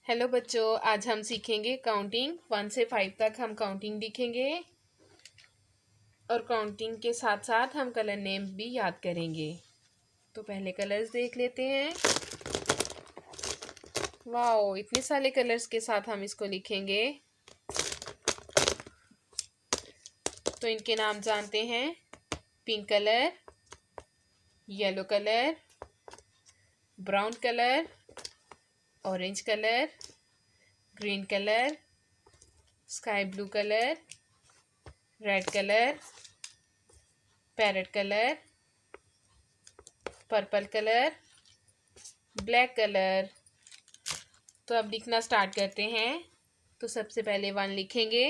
Hello बच्चों, आज हम सीखेंगे काउंटिंग। 1 से 5 तक हम काउंटिंग लिखेंगे और काउंटिंग के साथ साथ हम कलर नेम भी याद करेंगे। तो पहले कलर्स देख लेते हैं। वाओ, इतने सारे कलर्स के साथ हम इसको लिखेंगे। तो इनके नाम जानते हैं। Pink colour, yellow colour, brown colour, orange colour, green colour, sky blue colour, red colour, parrot colour, purple colour, black colour. तो अब लिखना स्टार्ट करते हैं। तो सबसे पहले 1 लिखेंगे।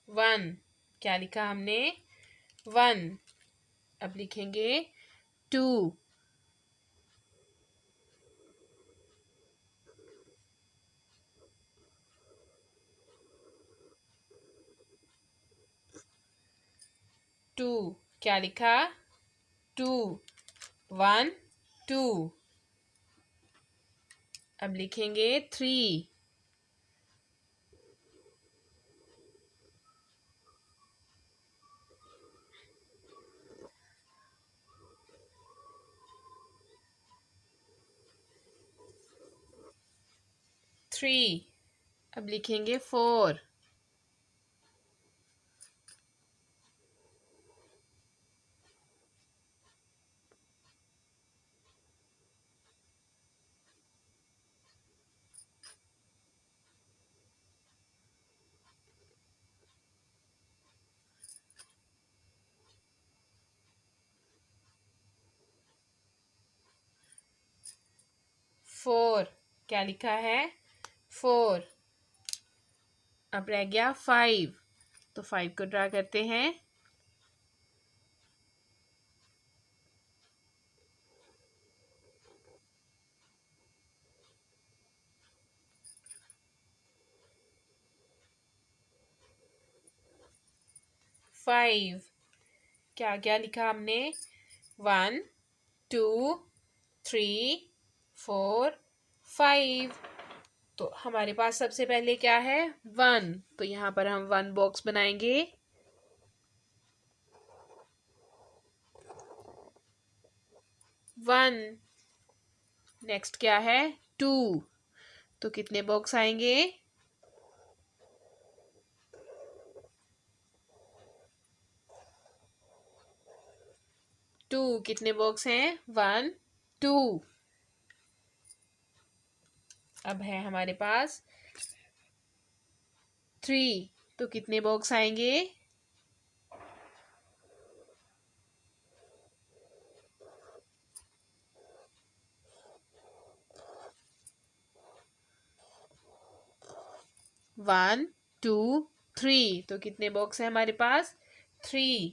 वन, क्या लिखा हमने? 1। अब लिखेंगे 2, 2, क्या लिखा? 2, 1, 2। अब लिखेंगे 3, 3। अब लिखेंगे 4, 4, क्या लिखा है? 4। अब रह गया 5। तो 5 को ड्रा करते हैं। 5, क्या क्या लिखा हमने? 1, 2, 3, 4, 5। तो हमारे पास सबसे पहले क्या है? 1। तो यहाँ पर हम 1 बॉक्स बनाएंगे। 1। नेक्स्ट क्या है? 2। तो कितने बॉक्स आएंगे? 2। कितने बॉक्स हैं? 1, 2। अब है हमारे पास 3। तो कितने बॉक्स आएंगे? 1, 2, 3। तो कितने बॉक्स है हमारे पास? 3।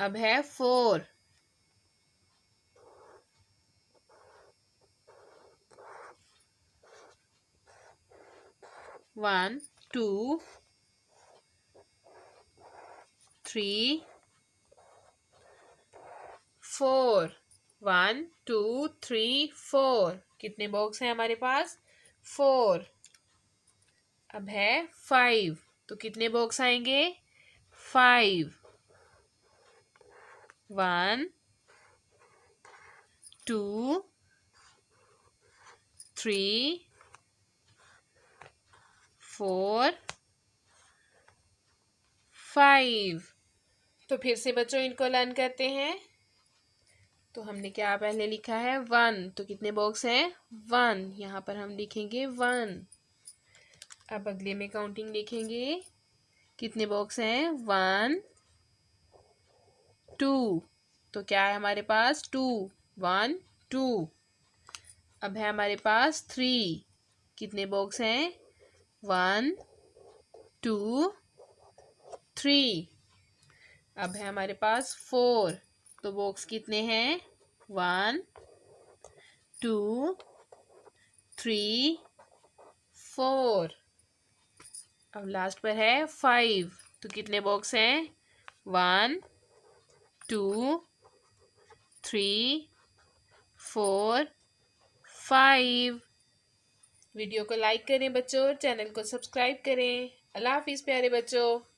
अब है 4। 1, 2, 3, 4। 1, 2, 3, 4। कितने बॉक्स हैं हमारे पास? 4। अब है 5। तो कितने बॉक्स आएंगे? 5। 1, 2, 3, 4, 5। तो फिर से बच्चों इनको लर्न करते हैं। तो हमने क्या पहले लिखा है? 1। तो कितने बॉक्स हैं? 1। यहाँ पर हम लिखेंगे 1। अब अगले में काउंटिंग लिखेंगे। कितने बॉक्स हैं? 1, 2। तो क्या है हमारे पास? 2, 1, 2। अब है हमारे पास 3। कितने बॉक्स हैं? 1, 2, 3। अब है हमारे पास 4। तो बॉक्स कितने हैं? 1, 2, 3, 4। अब लास्ट पर है 5, तो कितने बॉक्स हैं? 1 2 3 4 5। वीडियो को लाइक करें बच्चों, चैनल को सब्सक्राइब करें। अल्लाह हाफिज़ प्यारे बच्चों।